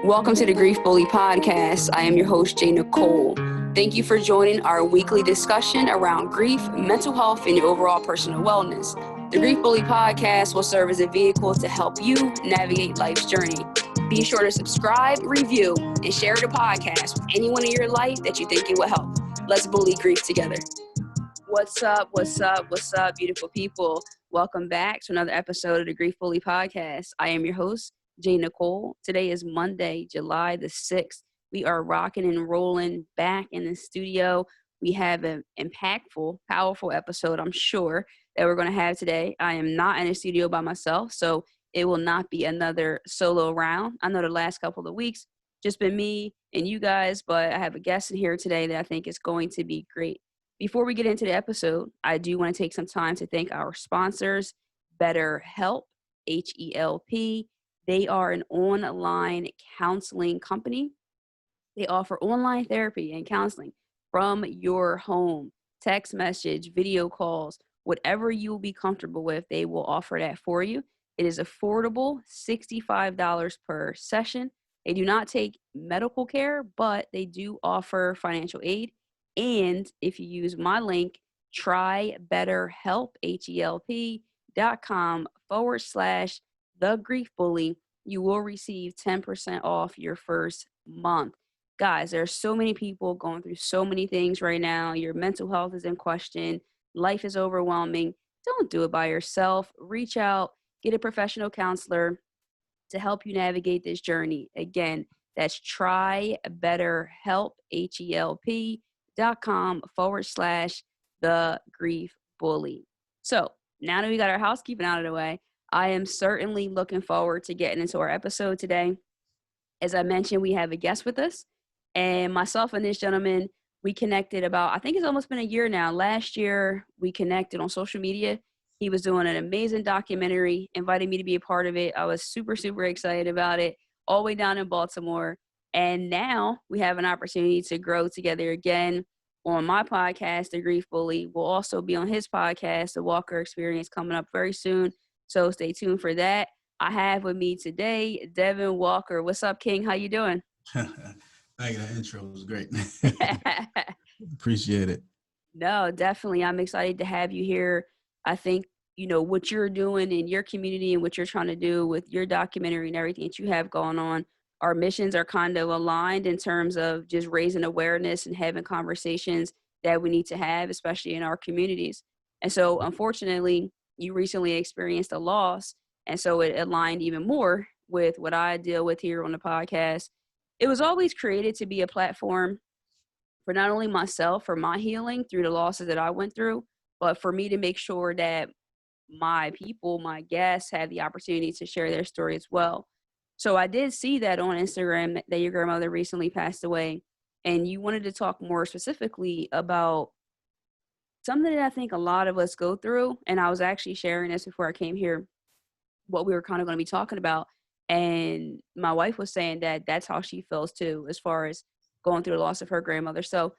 Welcome to the Grief Bully podcast. I am your host, J.Nicole. Thank you for joining our weekly discussion around grief, mental health, and overall personal wellness. The Grief Bully podcast will serve as a vehicle to help you navigate life's journey. Be sure to subscribe, review, and share the podcast with anyone in your life that you think it will help. Let's bully grief together. What's up, beautiful people? Welcome back to another episode of the Grief Bully podcast. I am your host, J.Nicole. Today is Monday, July the 6th. We are rocking and rolling back in the studio. We have an impactful, powerful episode, I'm sure, that we're going to have today. I am not in the studio by myself, so it will not be another solo round. I know the last couple of weeks just been me and you guys, but I have a guest in here today that I think is going to be great. Before we get into the episode, I do want to take some time to thank our sponsors, BetterHelp, HELP. They are an online counseling company. They offer online therapy and counseling from your home, text message, video calls, whatever you'll be comfortable with, they will offer that for you. It is affordable, $65 per session. They do not take medical care, but they do offer financial aid. And if you use my link, trybetterhelp.com/thegriefbully, you will receive 10% off your first month. Guys, there are so many people going through so many things right now. Your mental health is in question. Life is overwhelming. Don't do it by yourself. Reach out, get a professional counselor to help you navigate this journey. Again, that's trybetterhelp.com/thegriefbully. So now that we got our housekeeping out of the way, I am certainly looking forward to getting into our episode today. As I mentioned, we have a guest with us, and myself and this gentleman, we connected about, I think it's almost been a year now. Last year, we connected on social media. He was doing an amazing documentary, invited me to be a part of it. I was super, super excited about it, all the way down in Baltimore. And now we have an opportunity to grow together again on my podcast, The Grief Bully. We'll also be on his podcast, The Walker Experience, coming up very soon. So stay tuned for that. I have with me today, Devin Walker. What's up, King? How you doing? Thank you. That intro was great. Appreciate it. No, definitely. I'm excited to have you here. I think, what you're doing in your community and what you're trying to do with your documentary and everything that you have going on, our missions are kind of aligned in terms of just raising awareness and having conversations that we need to have, especially in our communities. And so, unfortunately, you recently experienced a loss, and so it aligned even more with what I deal with here on the podcast. It was always created to be a platform for not only myself, for my healing through the losses that I went through, but for me to make sure that my people, my guests, have the opportunity to share their story as well. So I did see that on Instagram that your grandmother recently passed away, and you wanted to talk more specifically about something that I think a lot of us go through. And I was actually sharing this before I came here, what we were kind of going to be talking about. And my wife was saying that that's how she feels too, as far as going through the loss of her grandmother. So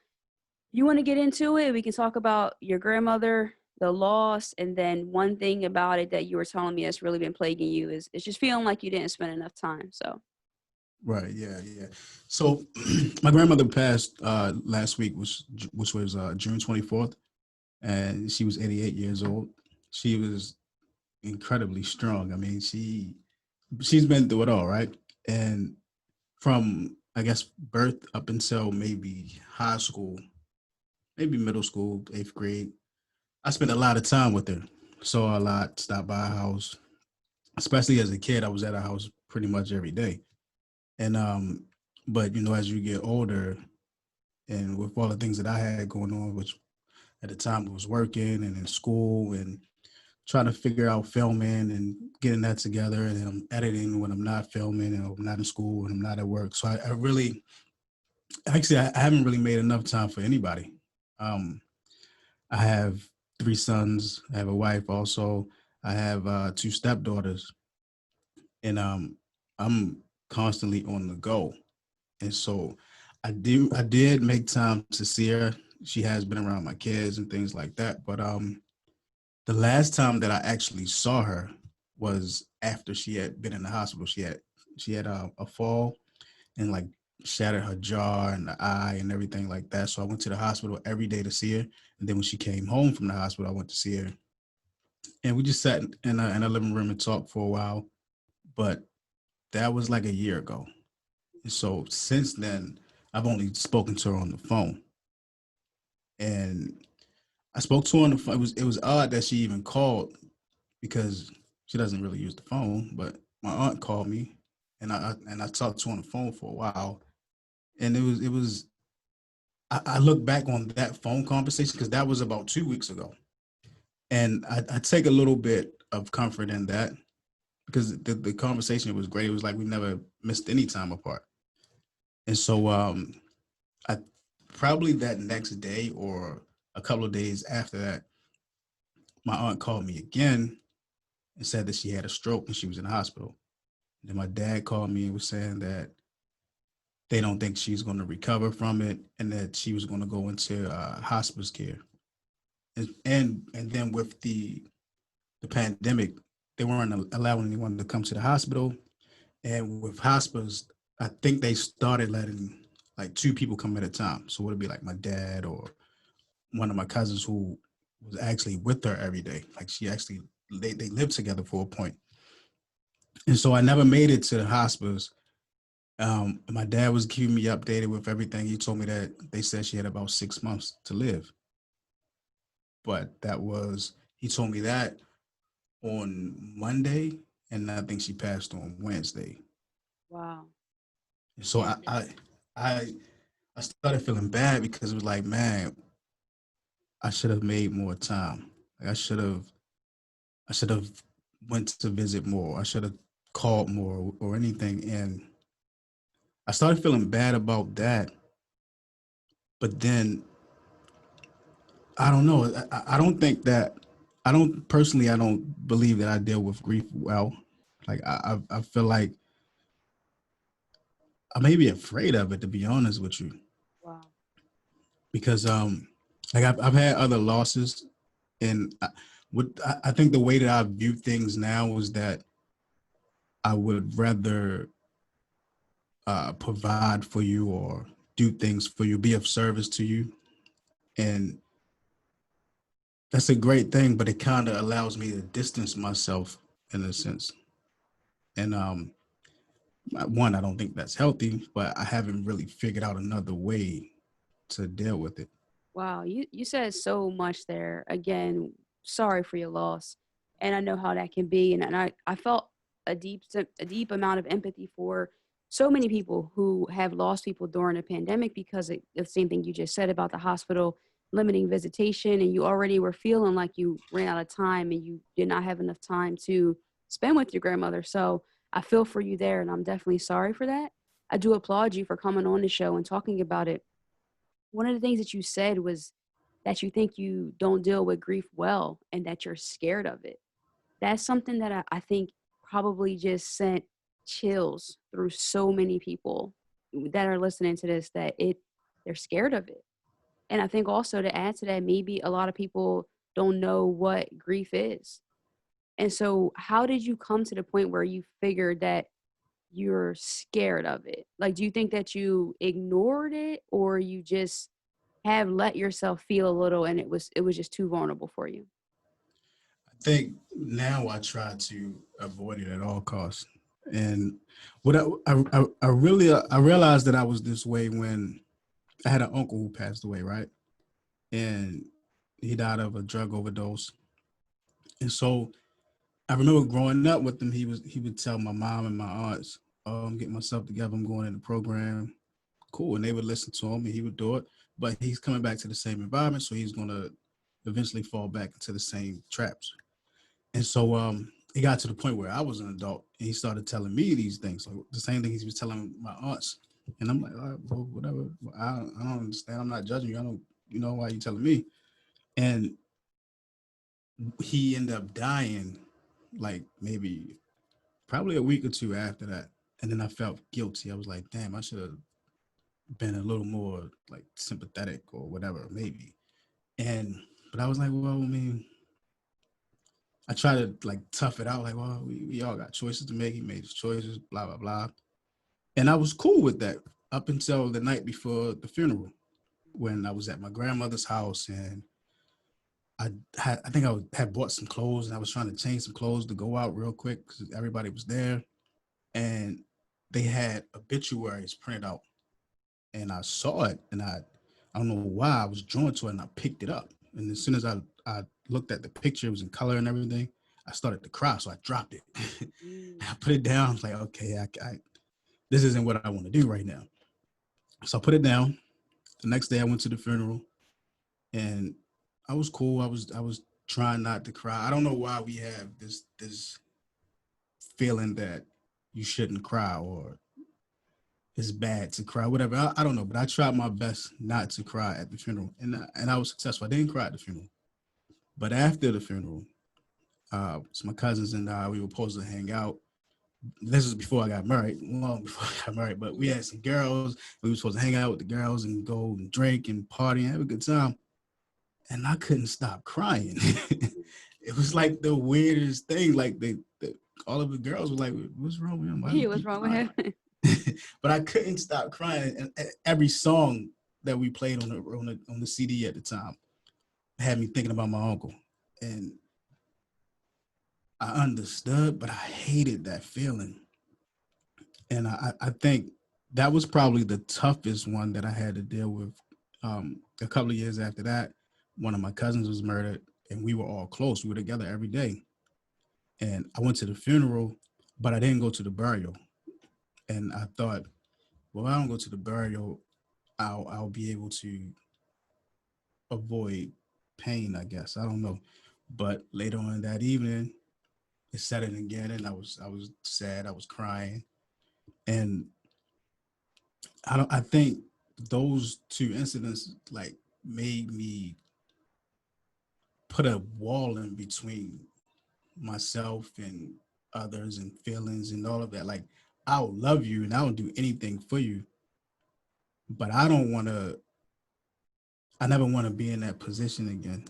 you want to get into it? We can talk about your grandmother, the loss, and then one thing about it that you were telling me that's really been plaguing you is it's just feeling like you didn't spend enough time. So. Right. Yeah. So my grandmother passed last week, which was June 24th, and she was 88 years old. She was incredibly strong. I mean, she's been through it all, right? And from, I guess, birth up until maybe high school, maybe middle school, 8th grade, I spent a lot of time with her. Saw a lot, stopped by her house. Especially as a kid, I was at her house pretty much every day. And but as you get older, and with all the things that I had going on, which at the time I was working and in school and trying to figure out filming and getting that together, and then I'm editing when I'm not filming and I'm not in school and I'm not at work. So I haven't really made enough time for anybody. I have 3 sons. I have a wife also. I have 2 stepdaughters, and I'm constantly on the go. And so I did make time to see her. She has been around my kids and things like that. But the last time that I actually saw her was after she had been in the hospital. She had a fall, and like shattered her jaw and the eye and everything like that. So I went to the hospital every day to see her. And then when she came home from the hospital, I went to see her. And we just sat in a living room and talked for a while. But that was like a year ago. And so since then, I've only spoken to her on the phone. And I spoke to her on the phone. It was odd that she even called because she doesn't really use the phone. But my aunt called me, and I talked to her on the phone for a while. And it was I look back on that phone conversation because that was about 2 weeks ago, and I take a little bit of comfort in that because the conversation was great. It was like we never missed any time apart, and so I probably that next day or a couple of days after that, my aunt called me again and said that she had a stroke and she was in the hospital. And then my dad called me and was saying that they don't think she's going to recover from it and that she was going to go into hospice care. And then with the pandemic, they weren't allowing anyone to come to the hospital. And with hospice, I think they started letting like two people come at a time. So it would be like my dad or one of my cousins who was actually with her every day. Like she actually they lived together for a point. And so I never made it to the hospice. My dad was keeping me updated with everything. He told me that they said she had about 6 months to live. But that was he told me that on Monday, and I think she passed on Wednesday. Wow. So I I started feeling bad because it was like, man, I should have made more time. Like I should have went to visit more. I should have called more or anything. And I started feeling bad about that. But then I don't know. I don't think that I don't personally. I don't believe that I deal with grief well. Like I feel like I may be afraid of it, to be honest with you, Wow. because like I've had other losses, and I think the way that I view things now is that I would rather provide for you or do things for you, be of service to you, and that's a great thing. But it kind of allows me to distance myself in a sense, and one, I don't think that's healthy, but I haven't really figured out another way to deal with it. Wow, you said so much there. Again, sorry for your loss, and I know how that can be. And I felt a deep amount of empathy for so many people who have lost people during the pandemic because the same thing you just said about the hospital limiting visitation, and you already were feeling like you ran out of time and you did not have enough time to spend with your grandmother. So I feel for you there, and I'm definitely sorry for that. I do applaud you for coming on the show and talking about it. One of the things that you said was that you think you don't deal with grief well and that you're scared of it. That's something that I think probably just sent chills through so many people that are listening to this that they're scared of it. And I think also to add to that, maybe a lot of people don't know what grief is. And so how did you come to the point where you figured that you're scared of it? Like, do you think that you ignored it or you just have let yourself feel a little and it was just too vulnerable for you? I think now I try to avoid it at all costs. And what I really I realized that I was this way when I had an uncle who passed away, right? And he died of a drug overdose. And so I remember growing up with him, he would tell my mom and my aunts, "Oh, I'm getting myself together. I'm going in the program." Cool, and they would listen to him, and he would do it. But he's coming back to the same environment, so he's going to eventually fall back into the same traps. And so it got to the point where I was an adult, and he started telling me these things, like the same things he was telling my aunts. And I'm like, all right, well, whatever. I don't understand. I'm not judging you. I don't, why you telling me? And he ended up dying, like maybe probably a week or two after that. And then I felt guilty. I was like, damn, I should have been a little more like sympathetic or whatever, maybe. And but I was like, well, I mean, I try to like tough it out, like, well, we all got choices to make. He made his choices, blah blah blah. And I was cool with that up until the night before the funeral, when I was at my grandmother's house, and I think had bought some clothes, and I was trying to change some clothes to go out real quick because everybody was there, and they had obituaries printed out, and I saw it, and I don't know why I was drawn to it, and I picked it up, and as soon as I looked at the picture, it was in color and everything. I started to cry, so I dropped it. Mm. I put it down. I was like, okay, this isn't what I want to do right now. So I put it down. The next day, I went to the funeral, and I was cool. I was trying not to cry. I don't know why we have this feeling that you shouldn't cry, or it's bad to cry, whatever. I don't know, but I tried my best not to cry at the funeral, and I was successful. I didn't cry at the funeral, but after the funeral, so my cousins and I, we were supposed to hang out. This was before I got married, long before I got married, but we had some girls. We were supposed to hang out with the girls and go and drink and party and have a good time. And I couldn't stop crying. It was like the weirdest thing. Like all of the girls were like, "What's wrong with him? Why do you Yeah, what's keep wrong with crying?" him? But I couldn't stop crying. And every song that we played on the CD at the time had me thinking about my uncle. And I understood, but I hated that feeling. And I think that was probably the toughest one that I had to deal with. A couple of years after that, one of my cousins was murdered, and we were all close. We were together every day. And I went to the funeral, but I didn't go to the burial. And I thought, well, if I don't go to the burial, I'll be able to avoid pain, I guess. I don't know. But later on that evening, it set in again, and I was sad. I was crying, and I think those two incidents like made me put a wall in between myself and others and feelings and all of that. Like, I'll love you and I'll do anything for you, but I never want to be in that position again.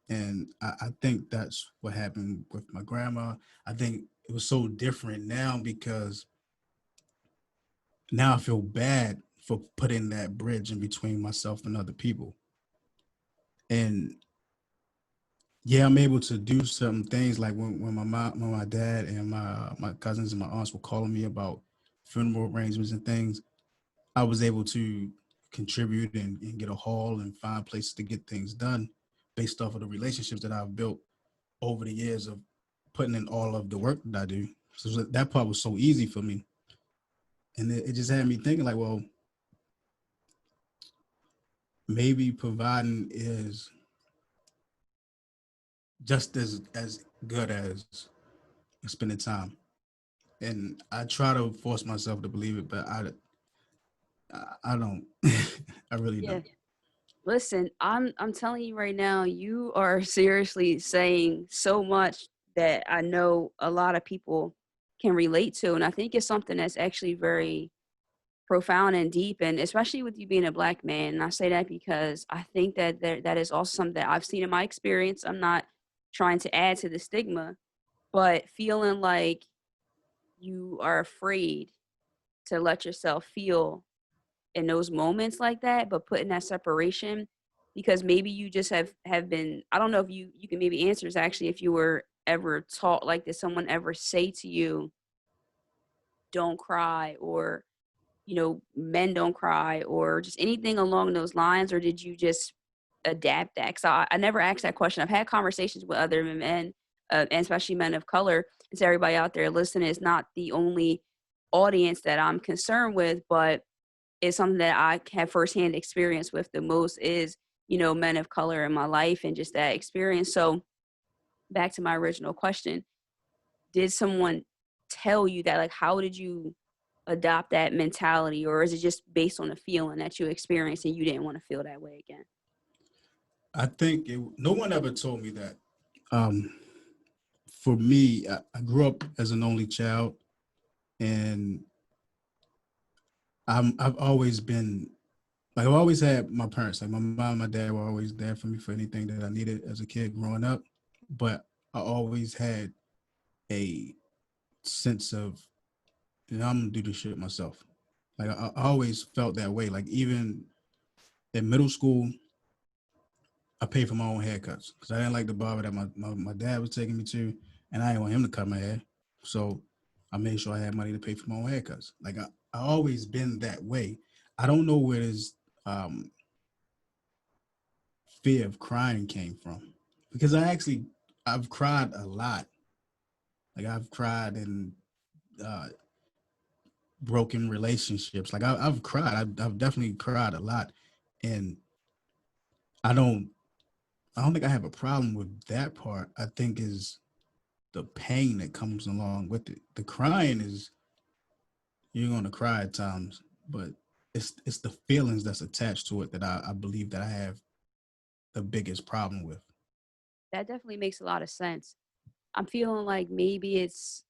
And I think that's what happened with my grandma. I think it was so different now because now I feel bad for putting that bridge in between myself and other people. And yeah, I'm able to do certain things like when my mom, when my dad and my cousins and my aunts were calling me about funeral arrangements and things, I was able to contribute and get a hall and find places to get things done based off of the relationships that I've built over the years of putting in all of the work that I do. So that part was so easy for me. And it just had me thinking like, well, maybe providing is just as good as spending time. And I try to force myself to believe it, but I don't. I really Yeah. don't. Listen, I'm telling you right now, you are seriously saying so much that I know a lot of people can relate to, and I think it's something that's actually very profound and deep, and especially with you being a black man. And I say that because I think that that is also something that I've seen in my experience. I'm not trying to add to the stigma, but feeling like you are afraid to let yourself feel in those moments like that, but putting that separation because maybe you just have been, I don't know if you can maybe answer this actually, if you were ever taught, like, did someone ever say to you, don't cry, or men don't cry, or just anything along those lines, or did you just adapt that? Because I never asked that question. I've had conversations with other men, and especially men of color. And so everybody out there listening, is not the only audience that I'm concerned with, but it's something that I have firsthand experience with the most is, men of color in my life and just that experience. So back to my original question, did someone tell you that? Like, how did you adopt that mentality, or is it just based on a feeling that you experienced and you didn't want to feel that way again? I think no one ever told me that. Um, for me, I grew up as an only child, and I've always been like I've always had my parents, like my mom, and my dad were always there for me for anything that I needed as a kid growing up. But I always had a sense of, I'm gonna do this shit myself. Like I always felt that way. Like even in middle school, I paid for my own haircuts because I didn't like the barber that my dad was taking me to, and I didn't want him to cut my hair. So I made sure I had money to pay for my own haircuts. Like I always been that way. I don't know where this um, fear of crying came from because I've cried a lot. Like I've cried in uh, broken relationships. Like I've cried. I've definitely cried a lot, and I don't I don't think I have a problem with that part. I think is the pain that comes along with it. The crying is you're gonna cry at times, but it's the feelings that's attached to it that I believe that I have the biggest problem with. That definitely makes a lot of sense. I'm feeling like maybe it's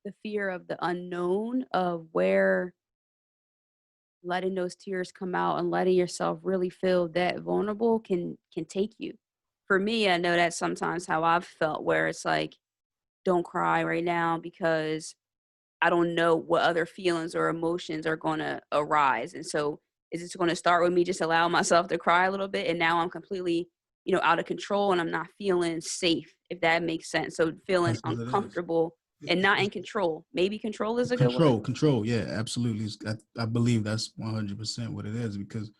the fear of the unknown of where letting those tears come out and letting yourself really feel that vulnerable can take you. For me, I know that's sometimes how I've felt where it's like, don't cry right now because I don't know what other feelings or emotions are going to arise. And so is it going to start with me just allowing myself to cry a little bit and now I'm completely, out of control and I'm not feeling safe, if that makes sense. So feeling That's what it is. uncomfortable and not in control. Maybe control is a good word. Control. Yeah, absolutely. I believe that's 100% what it is because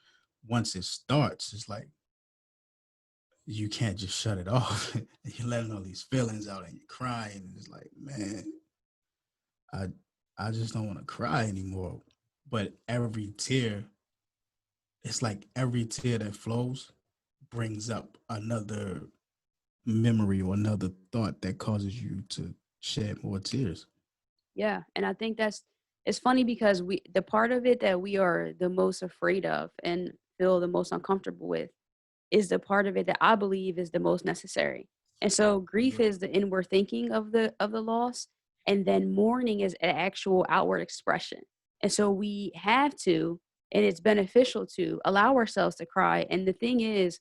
once it starts, it's like you can't just shut it off. You're letting all these feelings out and you're crying. And it's like, man, I I just don't want to cry anymore. But every tear, it's like every tear that flows brings up another memory or another thought that causes you to shed more tears. Yeah, and I think it's funny because the part of it that we are the most afraid of and feel the most uncomfortable with is the part of it that I believe is the most necessary. And so grief Yeah. is the inward thinking of the loss, and then mourning is an actual outward expression. And so we have to, and it's beneficial to allow ourselves to cry. And the thing is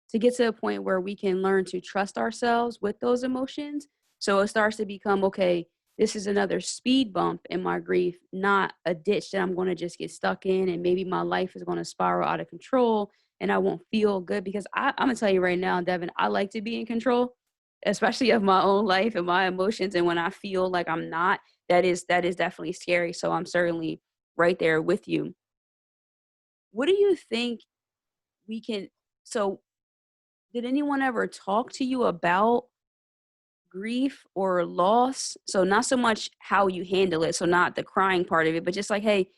to get to a point where we can learn to trust ourselves with those emotions. So it starts to become okay, this is another speed bump in my grief, not a ditch that I'm going to just get stuck in and maybe my life is going to spiral out of control and I won't feel good because I'm gonna tell you right now, Devin, I like to be in control, especially of my own life and my emotions. And when I feel like I'm not, that is definitely scary. So I'm certainly right there with you. What do you think we can? So did anyone ever talk to you about grief or loss? So not so much how you handle it, so not the crying part of it, but just like, hey,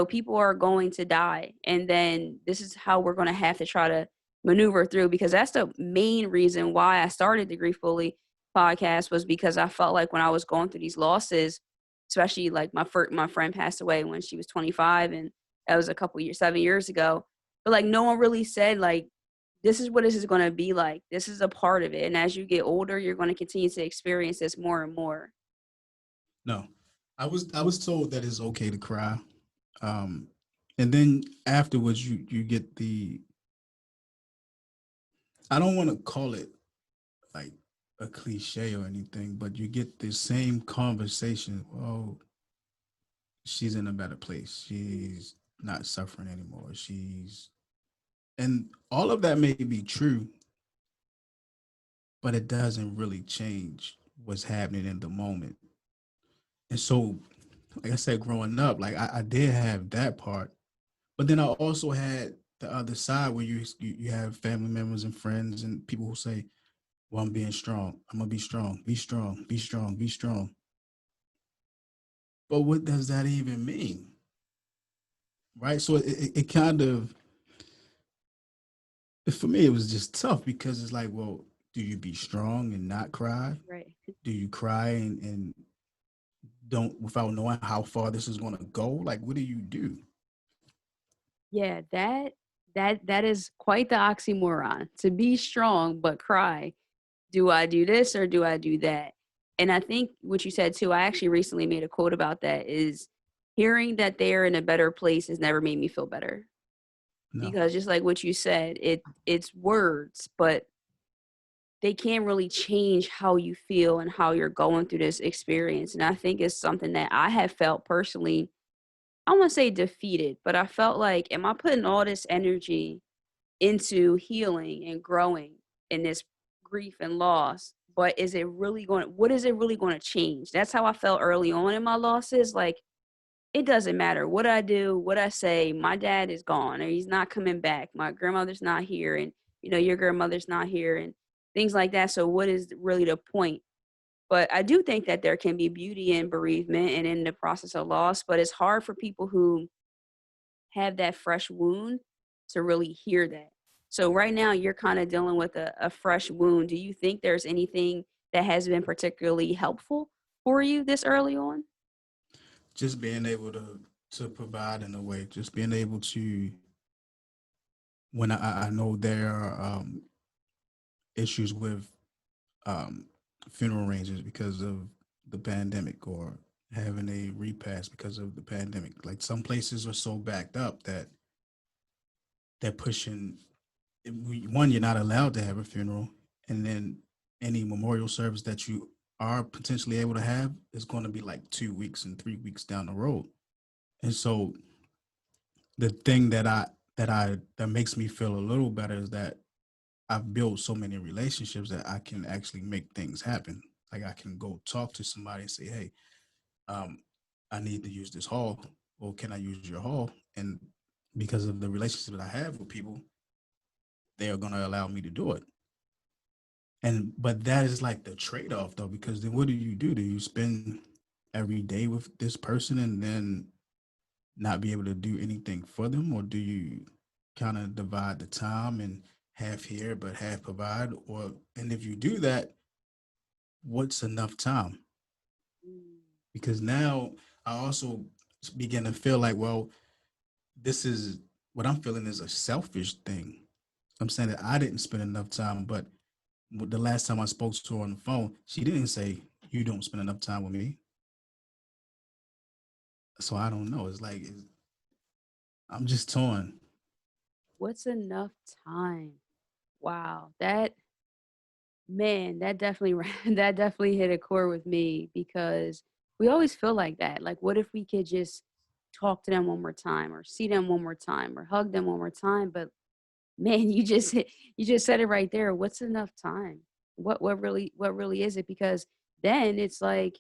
people are going to die, and then this is how we're going to have to try to maneuver through. Because that's the main reason why I started the Grief Bully podcast was because I felt like when I was going through these losses, especially like my friend passed away when she was 25, and that was a couple years, 7 years ago. But like no one really said like this is what this is going to be like. This is a part of it. And as you get older, you're going to continue to experience this more and more. No, I was told that it's okay to cry, um, and then afterwards you get the I don't want to call it like a cliche or anything, but you get the same conversation. Oh, she's in a better place. She's not suffering anymore. And all of that may be true, but it doesn't really change what's happening in the moment. And so, like I said, growing up, like I did have that part, but then I also had the other side where you have family members and friends and people who say, "Well, I'm being strong. I'm gonna be strong. Be strong. Be strong. Be strong." But what does that even mean, right? So it kind of for me it was just tough because it's like, well, do you be strong and not cry? Right. Do you cry and don't without knowing how far this is going to go? Like, what do you do? Yeah, that is quite the oxymoron. To be strong but cry. Do I do this or do I do that? And I think what you said too, I actually recently made a quote about that is hearing that they're in a better place has never made me feel better. No, Because just like what you said, it's words, but they can't really change how you feel and how you're going through this experience. And I think it's something that I have felt personally I don't want to say defeated, but I felt like, am I putting all this energy into healing and growing in this grief and loss? But is it really going to, what is it really going to change? That's how I felt early on in my losses. Like, it doesn't matter what I do, what I say. My dad is gone or he's not coming back. My grandmother's not here. And, your grandmother's not here and things like that. So, what is really the point? But I do think that there can be beauty in bereavement and in the process of loss, but it's hard for people who have that fresh wound to really hear that. So right now you're kind of dealing with a fresh wound. Do you think there's anything that has been particularly helpful for you this early on? Just being able to provide in a way, just being able to, when I know there are issues with um, funeral arrangements because of the pandemic, or having a repast because of the pandemic. Like, some places are so backed up that they're pushing. One, you're not allowed to have a funeral, and then any memorial service that you are potentially able to have is going to be like 2 weeks and 3 weeks down the road. And so the thing that makes me feel a little better is that I've built so many relationships that I can actually make things happen. Like, I can go talk to somebody and say, "Hey, um, I need to use this hall, or can I use your hall?" And because of the relationship that I have with people, they are going to allow me to do it. And but that is like the trade off, though, because then what do you do? Do you spend every day with this person and then not be able to do anything for them, or do you kind of divide the time and half here but half provide? Or, and if you do that, what's enough time? Mm. Because now I also begin to feel like, well, this is what I'm feeling is a selfish thing. I'm saying that I didn't spend enough time, but the last time I spoke to her on the phone, she didn't say, "You don't spend enough time with me." So I don't know. It's like I'm just torn. What's enough time? Wow, that man, that definitely that definitely hit a chord with me because we always feel like that. Like, what if we could just talk to them one more time, or see them one more time, or hug them one more time? But man, you just said it right there. What's enough time? What really is it? Because then it's like,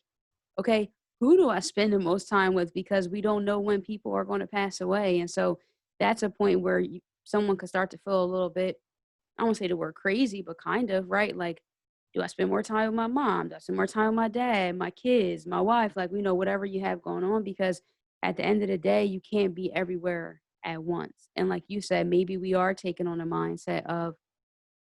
okay, who do I spend the most time with? Because we don't know when people are going to pass away, and so that's a point where someone could start to feel a little bit. I won't say the word crazy, but kind of, right? Like, do I spend more time with my mom? Do I spend more time with my dad, my kids, my wife? Like, whatever you have going on, because at the end of the day, you can't be everywhere at once. And like you said, maybe we are taking on a mindset of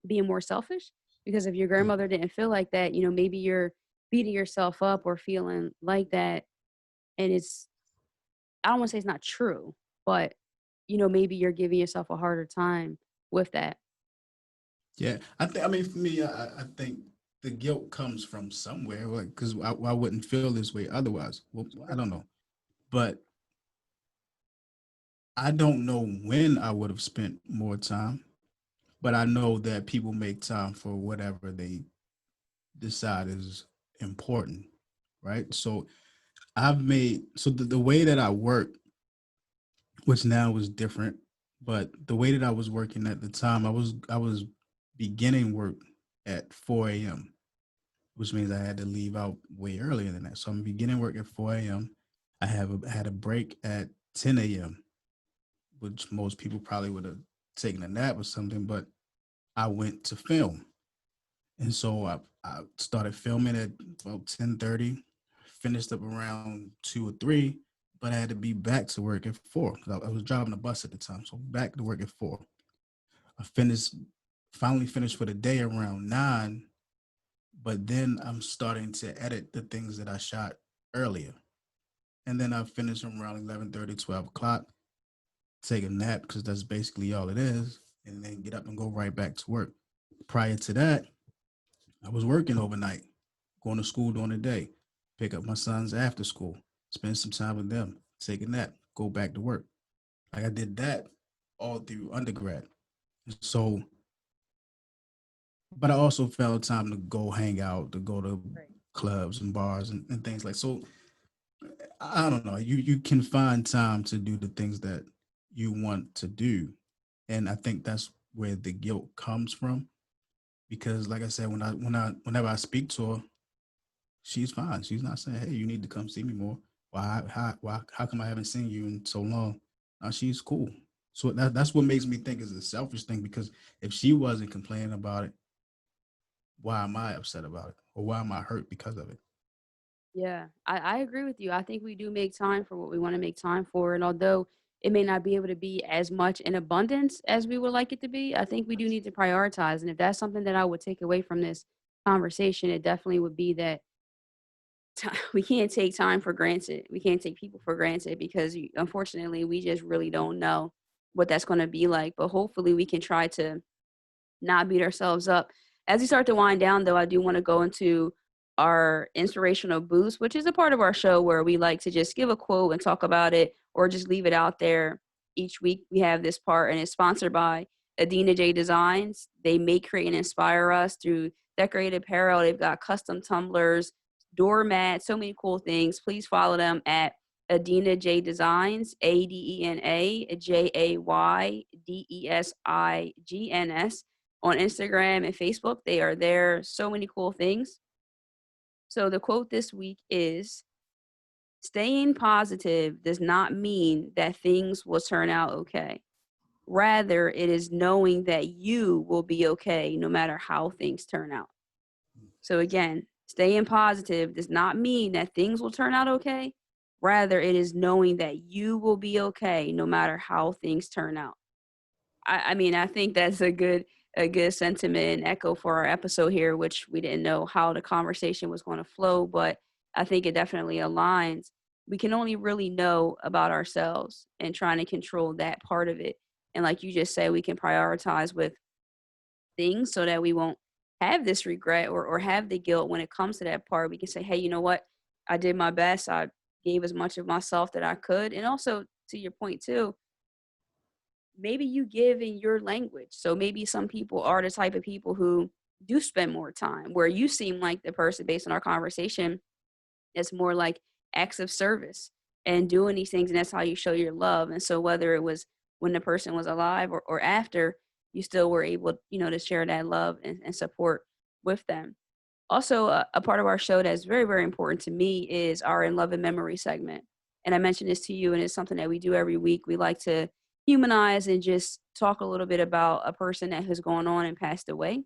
being more selfish, because if your Yeah. grandmother didn't feel like that, maybe you're beating yourself up or feeling like that. And I don't want to say it's not true, but maybe you're giving yourself a harder time with that. Yeah, I mean, for me, I think the guilt comes from somewhere, like, because I wouldn't feel this way otherwise. Well, I don't know, but I don't know when I would have spent more time. But I know that people make time for whatever they decide is important, right? So the way that I work, which now is different, but the way that I was working at the time, I was beginning work at 4 a.m., which means I had to leave out way earlier than that. So I'm beginning work at 4 a.m. Had a break at 10 a.m., which most people probably would have taken a nap or something, but I went to film. And so I started filming at about 10:30, finished up around 2 or 3, but I had to be back to work at 4 because I was driving a bus at the time. So back to work at 4. I finally finished for the day around 9, but then I'm starting to edit the things that I shot earlier. And then I finish around 11:30, 12 o'clock, take a nap because that's basically all it is, and then get up and go right back to work. Prior to that, I was working overnight, going to school during the day, pick up my sons after school, spend some time with them, take a nap, go back to work. Like, I did that all through undergrad. So, but I also found time to go hang out, to go to Right. clubs and bars and things like so. I don't know. You can find time to do the things that you want to do, and I think that's where the guilt comes from. Because, like I said, whenever I speak to her, she's fine. She's not saying, "Hey, you need to come see me more." How come I haven't seen you in so long? She's cool. So that's what makes me think is a selfish thing. Because if she wasn't complaining about it, why am I upset about it, or why am I hurt because of it? Yeah, I agree with you. I think we do make time for what we want to make time for. And although it may not be able to be as much in abundance as we would like it to be, I think we do need to prioritize. And if that's something that I would take away from this conversation, it definitely would be that we can't take time for granted. We can't take people for granted because unfortunately, we just really don't know what that's going to be like. But hopefully, we can try to not beat ourselves up. As we start to wind down, though, I do want to go into our inspirational boost, which is a part of our show where we like to just give a quote and talk about it or just leave it out there each week. We have this part, and it's sponsored by Adina J Designs. They make, create, and inspire us through decorated apparel. They've got custom tumblers, doormats, so many cool things. Please follow them at Adina J Designs, ADENA JAYDESIGNS on Instagram and Facebook. They are there. So many cool things. So the quote this week is, staying positive does not mean that things will turn out okay. Rather, it is knowing that you will be okay no matter how things turn out. So again, staying positive does not mean that things will turn out okay. Rather, it is knowing that you will be okay no matter how things turn out. I mean, I think that's a good sentiment and echo for our episode here, which we didn't know how the conversation was going to flow, but I think it definitely aligns. We can only really know about ourselves and trying to control that part of it. And like you just said, we can prioritize with things so that we won't have this regret or have the guilt when it comes to that part. We can say, hey, you know what? I did my best. I gave as much of myself that I could. And also, to your point, too, maybe you give in your language. So maybe some people are the type of people who do spend more time, where you seem like the person based on our conversation that's more like acts of service and doing these things. And that's how you show your love. And so whether it was when the person was alive or after, you still were able, to share that love and support with them. Also, a part of our show that's very, very important to me is our In Love and Memory segment. And I mentioned this to you, and it's something that we do every week. We like to humanize and just talk a little bit about a person that has gone on and passed away.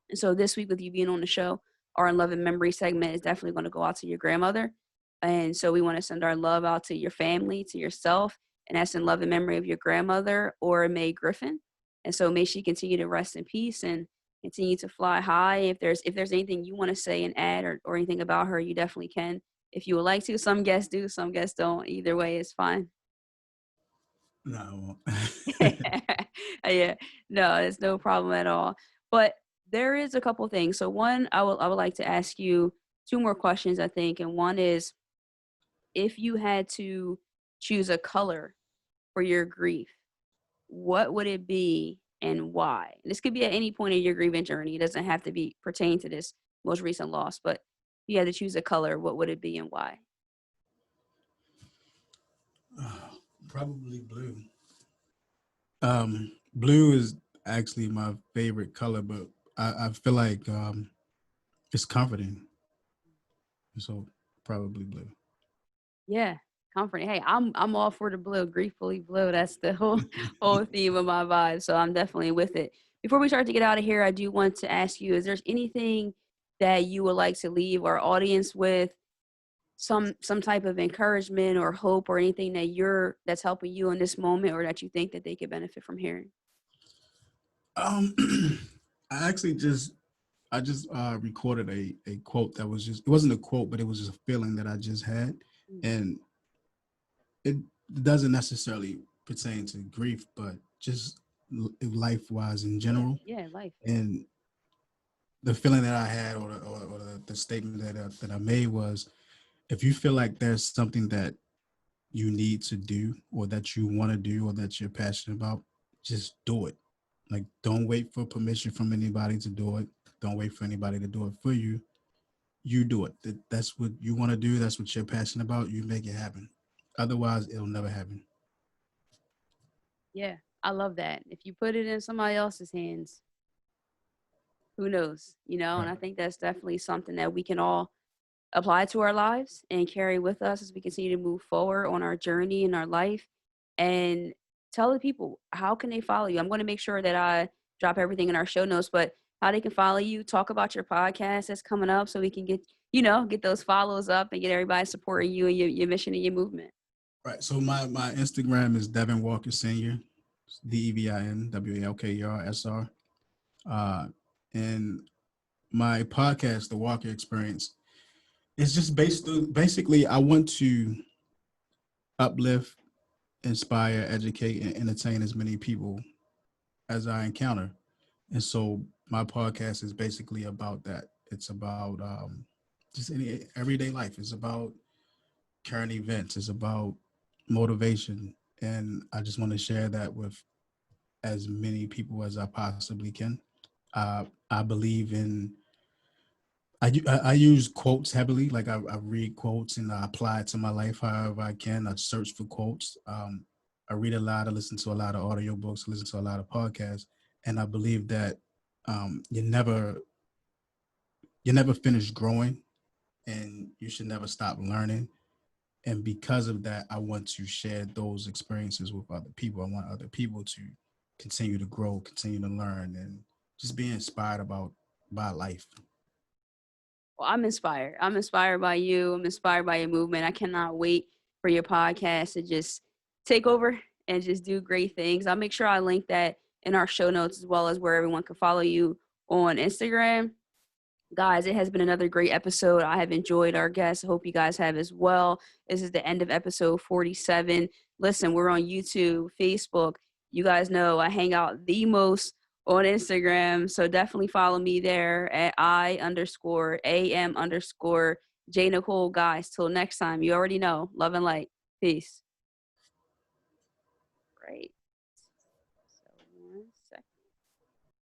And so this week, with you being on the show, our In Love and Memory segment is definitely going to go out to your grandmother. And so we want to send our love out to your family, to yourself, and that's in love and memory of your grandmother, Ora Mae Griffin. And so may she continue to rest in peace and continue to fly high. If there's anything you want to say and add or anything about her, you definitely can. If you would like to, some guests do, some guests don't. Either way is fine. No. Yeah, no, it's no problem at all. But there is a couple things. So one, I would like to ask you two more questions, I think. And one is, if you had to choose a color for your grief, what would it be and why? This could be at any point in your grieving journey. It doesn't have to be pertain to this most recent loss, but if you had to choose a color, what would it be and why? Probably blue. Blue is actually my favorite color, but I feel like it's comforting. So probably blue. Yeah, comforting. Hey, I'm all for the blue, grieffully blue. That's the whole theme of my vibe. So I'm definitely with it. Before we start to get out of here, I do want to ask you: is there anything that you would like to leave our audience with? Some type of encouragement or hope or anything that's helping you in this moment or that you think that they could benefit from hearing? Um, I actually just recorded a quote that was just, it wasn't a quote, but it was just a feeling that I just had, and it doesn't necessarily pertain to grief, but just life wise in general. Yeah, life. And the feeling that I had, or the statement that I made was, if you feel like there's something that you need to do, or that you want to do, or that you're passionate about, just do it. Like, don't wait for permission from anybody to do it. Don't wait for anybody to do it for you. you do it. That's what you want to do. That's what you're passionate about. You make it happen. Otherwise, it'll never happen. Yeah, I love that. If you put it in somebody else's hands, who knows, and Right. I think that's definitely something that we can all apply to our lives and carry with us as we continue to move forward on our journey in our life. And tell the people, how can they follow you? I'm going to make sure that I drop everything in our show notes, but how they can follow you, talk about your podcast that's coming up so we can get those follows up and get everybody supporting you and your mission and your movement. Right. So my Instagram is Devin Walker Sr. DEVIN WALKERSR. And my podcast, The Walker Experience, is just basically I want to uplift, inspire, educate, and entertain as many people as I encounter. And so my podcast is basically about that. It's about just any everyday life. It's about current events. It's about motivation. And I just want to share that with as many people as I possibly can. I believe in I use quotes heavily. Like I read quotes and I apply it to my life however I can. I search for quotes. I read a lot. I listen to a lot of audiobooks. I listen to a lot of podcasts. And I believe that you never finish growing, and you should never stop learning. And because of that, I want to share those experiences with other people. I want other people to continue to grow, continue to learn, and just be inspired by life. Well, I'm inspired. I'm inspired by you. I'm inspired by your movement. I cannot wait for your podcast to just take over and just do great things. I'll make sure I link that in our show notes as well as where everyone can follow you on Instagram. Guys, it has been another great episode. I have enjoyed our guests. I hope you guys have as well. This is the end of episode 47. Listen, we're on YouTube, Facebook. You guys know I hang out the most on Instagram. So definitely follow me there at I_AM_J.Nicole. Guys, till next time, you already know. Love and light. Peace. Right.